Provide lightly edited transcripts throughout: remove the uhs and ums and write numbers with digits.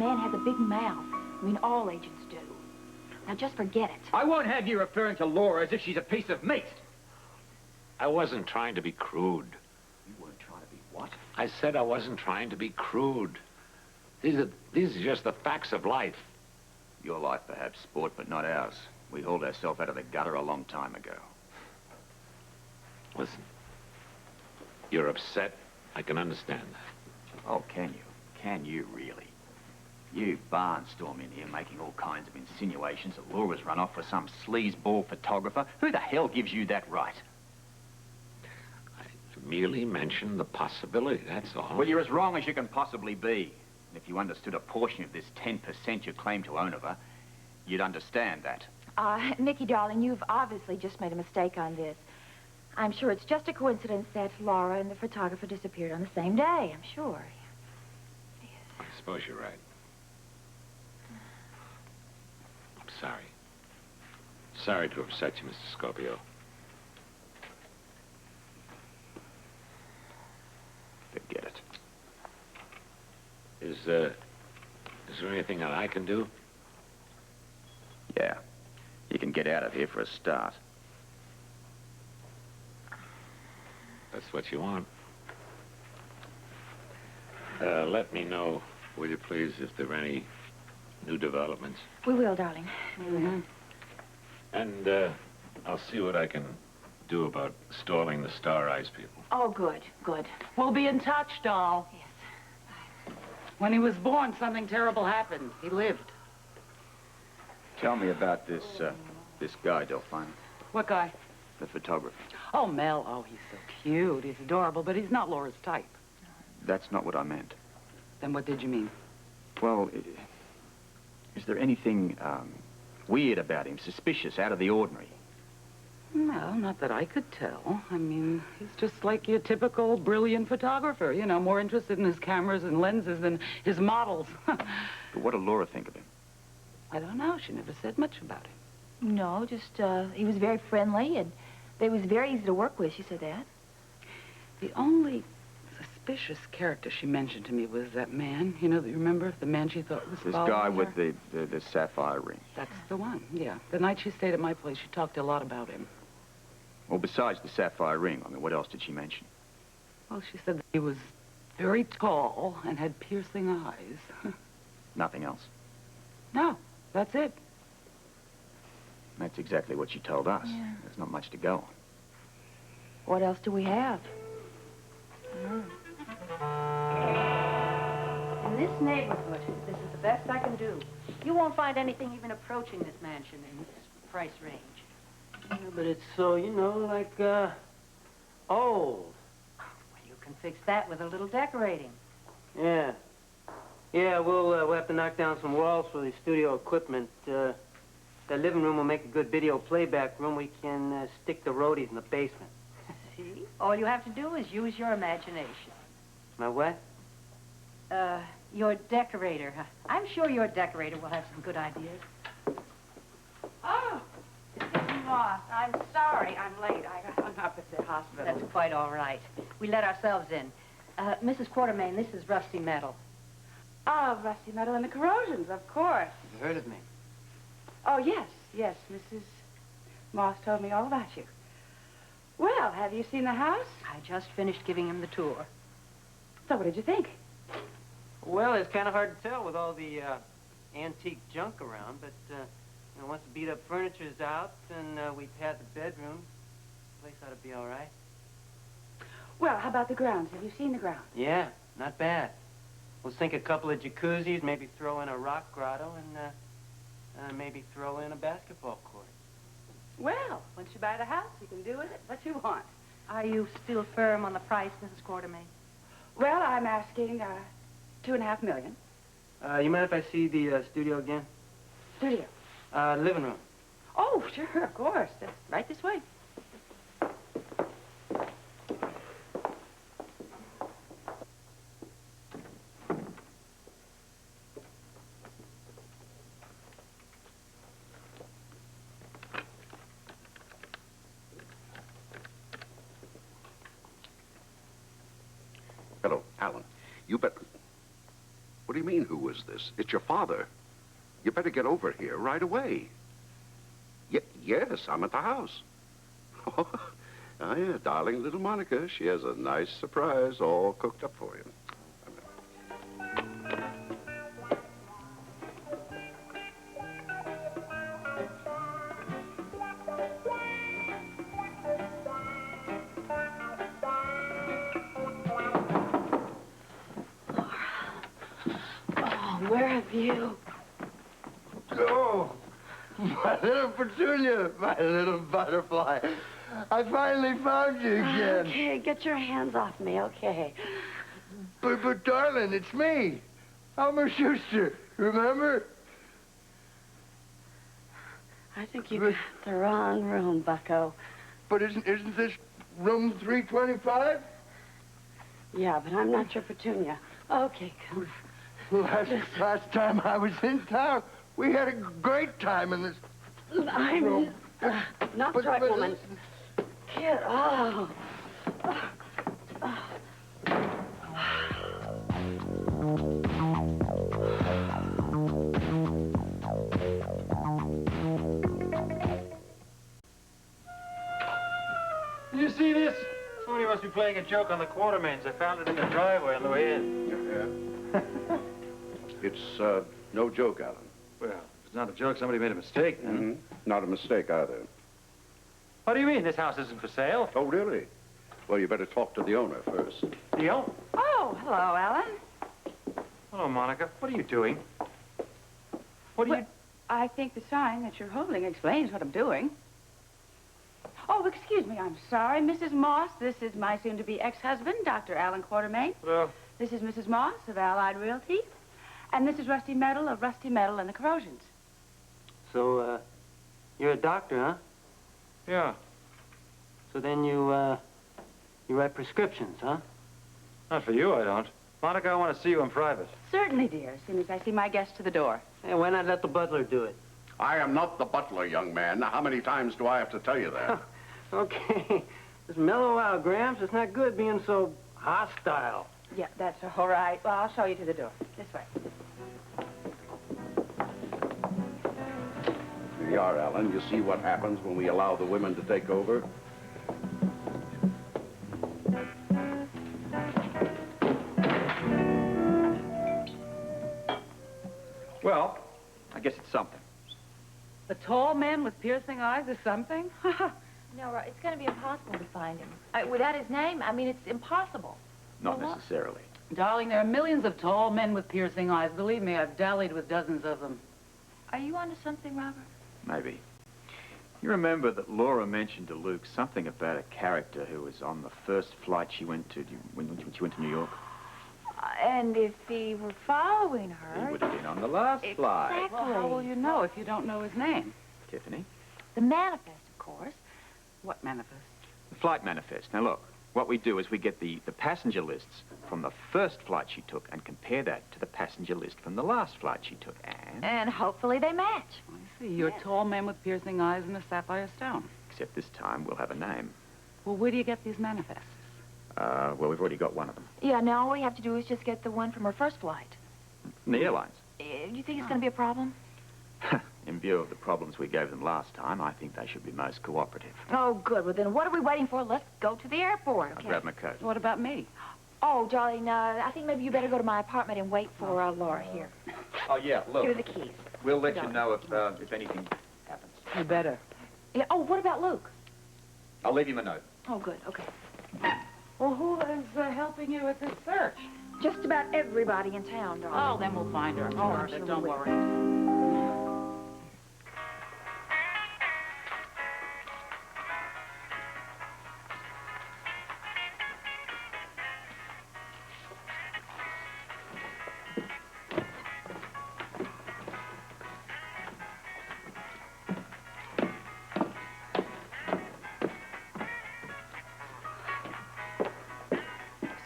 man has a big mouth. I mean, all agents do. Now, just forget it. I won't have you referring to Laura as if she's a piece of meat. I wasn't trying to be crude. You weren't trying to be what? I said I wasn't trying to be crude. These are just the facts of life. Your life, perhaps, sport, but not ours. We hauled ourselves out of the gutter a long time ago. Listen, you're upset. I can understand that. Oh, can you? Can you really? You barnstorm in here making all kinds of insinuations that Laura's run off with some sleazeball photographer. Who the hell gives you that right? I merely mentioned the possibility, that's all. Well, you're as wrong as you can possibly be. And if you understood a portion of this 10% you claim to own of her, you'd understand that. Nicky, darling, you've obviously just made a mistake on this. I'm sure it's just a coincidence that Laura and the photographer disappeared on the same day, I'm sure. Yes. I suppose you're right. I'm sorry. Sorry to upset you, Mr. Scorpio. Forget it. Is there anything that I can do? Yeah. You can get out of here for a start. That's what you want. Let me know, will you please, if there are any new developments. We will, darling. Mm-hmm. And I'll see what I can do about stalling the Star Eyes people. Oh, good, good. We'll be in touch, doll. Yes. When he was born, something terrible happened. He lived. Tell me about this guy, Delphina. What guy? The photographer. Oh, Mel. Oh, he's so cute. He's adorable, but he's not Laura's type. That's not what I meant. Then what did you mean? Well, is there anything weird about him, suspicious, out of the ordinary? No, not that I could tell. I mean, he's just like your typical brilliant photographer, you know, more interested in his cameras and lenses than his models. But what did Laura think of him? I don't know. She never said much about him. No, just, he was very friendly, and he was very easy to work with, she said that. The only suspicious character she mentioned to me was that man, you know, you remember? The man she thought was This following guy her? with the sapphire ring. That's the one, yeah. The night she stayed at my place, she talked a lot about him. Well, besides the sapphire ring, I mean, what else did she mention? Well, she said that he was very tall and had piercing eyes. Nothing else. No, that's it. That's exactly what she told us. Yeah. There's not much to go on. What else do we have? In this neighborhood, this is the best I can do. You won't find anything even approaching this mansion in this price range. Yeah, but it's so, you know, like, old. Well, you can fix that with a little decorating. Yeah. Yeah, we'll have to knock down some walls for the studio equipment. The living room will make a good video playback room. We can stick the roadies in the basement. See? All you have to do is use your imagination. My what? Your decorator. I'm sure your decorator will have some good ideas. Oh, Mrs. Moss, I'm sorry I'm late. I got hung up at the hospital. That's quite all right. We let ourselves in. Mrs. Quartermain, this is Rusty Metal. Oh, rusty metal and the corrosions, of course. You've heard of me. Oh, yes, yes. Mrs. Moss told me all about you. Well, have you seen the house? I just finished giving him the tour. So what did you think? Well, it's kind of hard to tell with all the antique junk around, but you know, once the beat-up furniture's out and we've had the bedroom, the place ought to be all right. Well, how about the grounds? Have you seen the grounds? Yeah, not bad. We'll sink a couple of jacuzzis, maybe throw in a rock grotto, and maybe throw in a basketball court. Well, once you buy the house, you can do with it what you want. Are you still firm on the price, Mrs. Quartermain? Well, I'm asking $2.5 million. You mind if I see the studio again? Studio. Living room. Oh, sure, of course. That's right this way. Hello, Alan. You better... What do you mean, who is this? It's your father. You better get over here right away. Yes, I'm at the house. Oh, yeah, darling little Monica. She has a nice surprise all cooked up for you. Where have you? Oh, my little Petunia, my little butterfly. I finally found you again. Okay, get your hands off me, okay. But darling, it's me, Elmer Schuster. Remember? I think you got the wrong room, Bucko. But isn't this room 325? Yeah, but I'm not your Petunia. Okay, come. Last time I was in town, we had a great time in this room. Not the right woman. Kid, oh. Did you see this? Somebody must be playing a joke on the Quartermains. I found it in the driveway on the way in. Yeah. It's, no joke, Alan. Well, if it's not a joke, somebody made a mistake, then. Mm-hmm. Not a mistake, either. What do you mean? This house isn't for sale? Oh, really? Well, you better talk to the owner first. The owner? Oh, hello, Alan. Hello, Monica. What are you doing? What are you... I think the sign that you're holding explains what I'm doing. Oh, excuse me, I'm sorry. Mrs. Moss, this is my soon-to-be ex-husband, Dr. Alan Quartermain. Hello. This is Mrs. Moss of Allied Realty. And this is Rusty Metal of Rusty Metal and the Corrosions. So, you're a doctor, huh? Yeah. So then you write prescriptions, huh? Not for you, I don't. Monica, I want to see you in private. Certainly, dear, as soon as I see my guest to the door. Hey, why not let the butler do it? I am not the butler, young man. Now, how many times do I have to tell you that? Okay. Just mellow out, Gramps. It's not good being so hostile. Yeah, that's all right. Well, I'll show you to the door. This way. Here you are, Alan. You see what happens when we allow the women to take over? Well, I guess it's something. A tall man with piercing eyes is something? No, it's going to be impossible to find him. Without his name, I mean, it's impossible. Not necessarily. Darling, there are millions of tall men with piercing eyes. Believe me, I've dallied with dozens of them. Are you onto something, Robert? Maybe. You remember that Laura mentioned to Luke something about a character who was on the first flight she went to when she went to New York? And if he were following her... He would have been on the last flight. Exactly. Well, how will you know if you don't know his name? Tiffany? The manifest, of course. What manifest? The flight manifest. Now, look, what we do is we get the passenger lists from the first flight she took and compare that to the passenger list from the last flight she took. And hopefully they match. I see. You're a tall man with piercing eyes and a sapphire stone. Except this time we'll have a name. Well, where do you get these manifests? Well, we've already got one of them. Yeah, now all we have to do is just get the one from her first flight. From the airlines. Do you think it's going to be a problem? In view of the problems we gave them last time, I think they should be most cooperative. Oh, good. Well, then what are we waiting for? Let's go to the airport, okay? I'll grab my coat. What about me? Oh, darling, I think maybe you better go to my apartment and wait for Laura here. Oh, yeah, look. Here are the keys. We'll let you know if anything happens. You better. Yeah. Oh, what about Luke? I'll leave him a note. Oh, good. Okay. Well, who is helping you with this search? Just about everybody in town, darling. Oh, then we'll find her. Oh, I'm sure Don't we will. worry.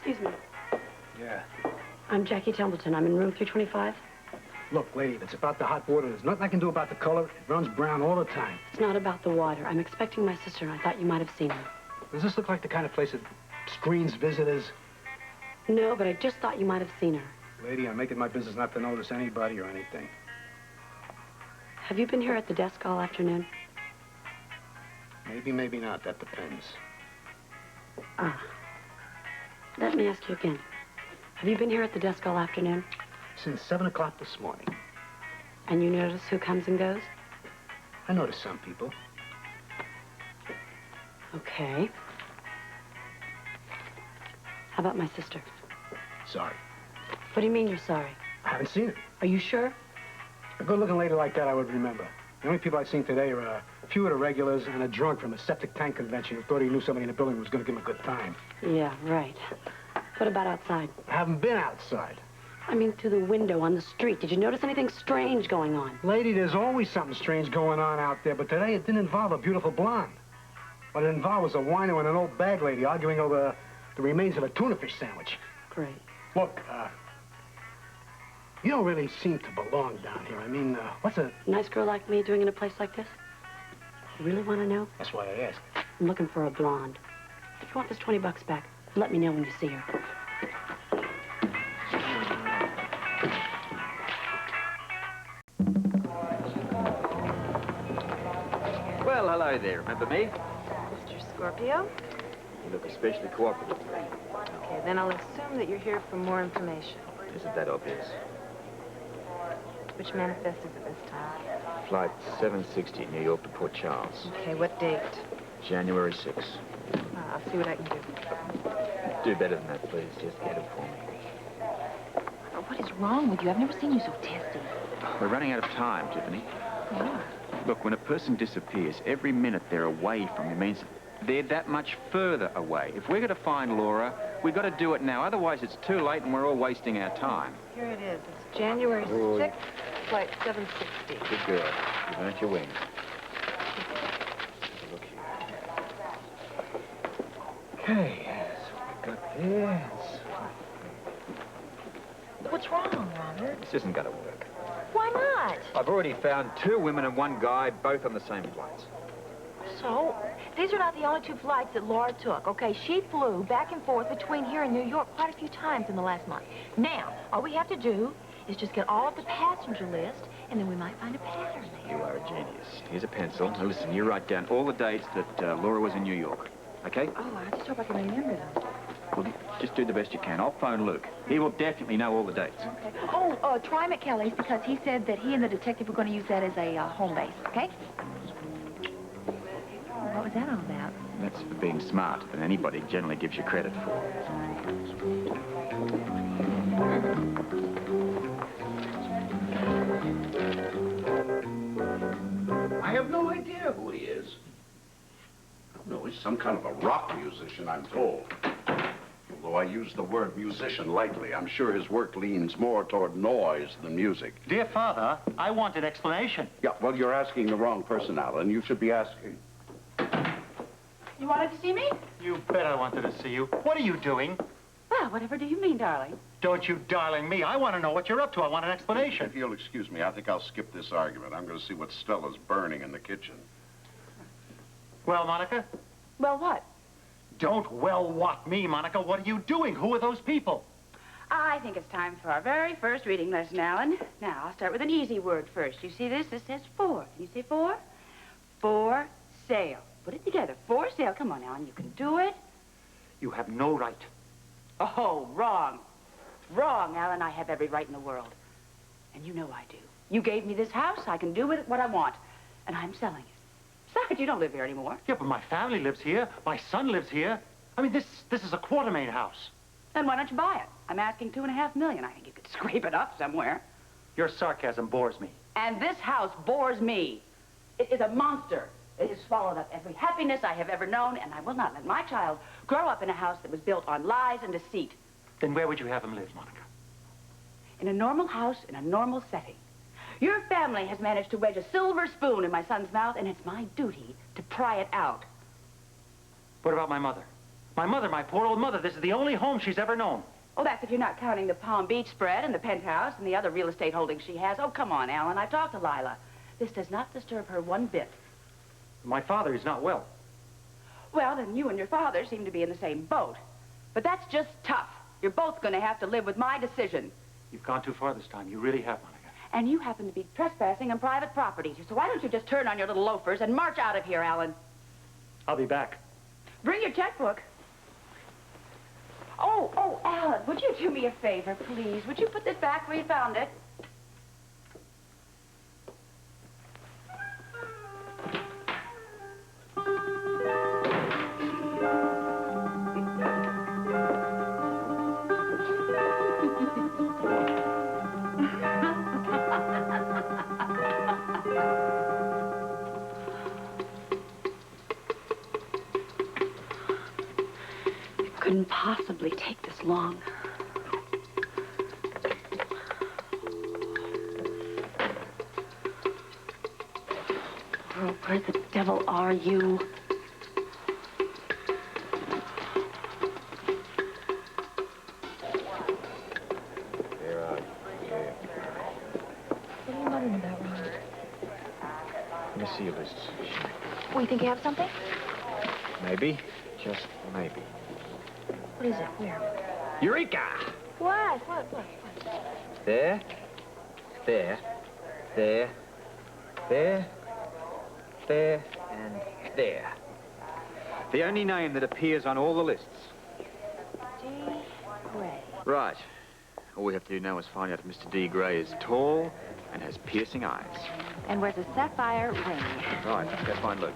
Excuse me. Yeah. I'm Jackie Templeton. I'm in room 325. Look, lady, it's about the hot water. There's nothing I can do about the color. It runs brown all the time. It's not about the water. I'm expecting my sister, and I thought you might have seen her. Does this look like the kind of place that screens visitors? No, but I just thought you might have seen her. Lady, I'm making my business not to notice anybody or anything. Have you been here at the desk all afternoon? Maybe, maybe not. That depends. Ah. Let me ask you again. Have you been here at the desk all afternoon? Since 7 o'clock this morning. And you notice who comes and goes? I noticed some people. Okay. How about my sister? Sorry. What do you mean you're sorry? I haven't seen her. Are you sure? A good-looking lady like that I would remember. The only people I've seen today are a few of the regulars and a drunk from a septic tank convention who thought he knew somebody in the building who was going to give him a good time. Yeah, right. What about outside? I haven't been outside. I mean, through the window on the street. Did you notice anything strange going on? Lady, there's always something strange going on out there, but today it didn't involve a beautiful blonde. What it involved was a wino and an old bag lady arguing over the remains of a tuna fish sandwich. Great. Look, you don't really seem to belong down here. I mean, what's a... Nice girl like me doing in a place like this? You really want to know? That's why I asked. I'm looking for a blonde. If you want this $20 back, let me know when you see her. Well, hello there. Remember me? Mr. Scorpio? You look especially cooperative. Okay, then I'll assume that you're here for more information. Isn't that obvious? Which manifest is it this time? Flight 760, New York to Port Charles. Okay, what date? January 6th. I'll see what I can do. Do better than that, please. Just get it for me. What is wrong with you? I've never seen you so testy. We're running out of time, Tiffany. Yeah. Look, when a person disappears, every minute they're away from you means they're that much further away. If we're going to find Laura, we've got to do it now. Otherwise, it's too late and we're all wasting our time. Here it is. It's January 6th, flight 760. Good girl. You've earned your wings. Look here. Okay, yes, we got there. What's wrong, Robert? This isn't going to work. Why not? I've already found 2 women and 1 guy, both on the same flights. So, these are not the only 2 flights that Laura took, okay? She flew back and forth between here and New York quite a few times in the last month. Now, all we have to do is just get all of the passenger list, and then we might find a pattern there. You are a genius. Here's a pencil. Now listen, you write down all the dates that Laura was in New York, okay? Oh, I just hope I can remember them. Well, just do the best you can. I'll phone Luke. He will definitely know all the dates. Okay. Oh, try McKelly's because he said that he and the detective were going to use that as a home base, okay? What was that all about? That's for being smart, and anybody generally gives you credit for. I have no idea who he is. No, he's some kind of a rock musician, I'm told. Although I use the word musician lightly, I'm sure his work leans more toward noise than music. Dear Father, I want an explanation. Yeah, well, you're asking the wrong person, Alan. You should be asking... You wanted to see me? You bet I wanted to see you. What are you doing? Well, whatever do you mean, darling? Don't you darling me. I want to know what you're up to. I want an explanation. If you'll excuse me, I think I'll skip this argument. I'm going to see what Stella's burning in the kitchen. Well, Monica? Well, what? Don't well what me, Monica. What are you doing? Who are those people? I think it's time for our very first reading lesson, Alan. Now, I'll start with an easy word first. You see this? This says for. Can you say for? For sale. Put it together. For sale. Come on, Alan. You can do it. You have no right. Oh, wrong. Wrong, Alan. I have every right in the world. And you know I do. You gave me this house. I can do with it what I want. And I'm selling it. Besides, you don't live here anymore. Yeah, but my family lives here. My son lives here. I mean, this is a Quartermain house. Then why don't you buy it? I'm asking $2.5 million. I think you could scrape it up somewhere. Your sarcasm bores me. And this house bores me. It is a monster. It has swallowed up every happiness I have ever known, and I will not let my child grow up in a house that was built on lies and deceit. Then where would you have him live, Monica? In a normal house, in a normal setting. Your family has managed to wedge a silver spoon in my son's mouth, and it's my duty to pry it out. What about my mother? My mother, my poor old mother. This is the only home she's ever known. Oh, that's if you're not counting the Palm Beach spread and the penthouse and the other real estate holdings she has. Oh, come on, Alan. I've talked to Lila. This does not disturb her one bit. My father is not well. Well, then you and your father seem to be in the same boat. But that's just tough. You're both going to have to live with my decision. You've gone too far this time. You really have, Monica. And you happen to be trespassing on private property. So why don't you just turn on your little loafers and march out of here, Alan? I'll be back. Bring your checkbook. Oh, Alan, would you do me a favor, please? Would you put this back where you found it? Couldn't possibly take this long. Oh, where the devil are you? There are you. Yeah. What are you muttering about, Ron? Let me see your lists. Oh, you think you have something? Maybe. Just maybe. What is it? Where? Eureka! What? There, there, there, there, there, and there. The only name that appears on all the lists. D. Gray. Right. All we have to do now is find out if Mr. D. Gray is tall and has piercing eyes. And wears a sapphire ring. Right, go find Luke.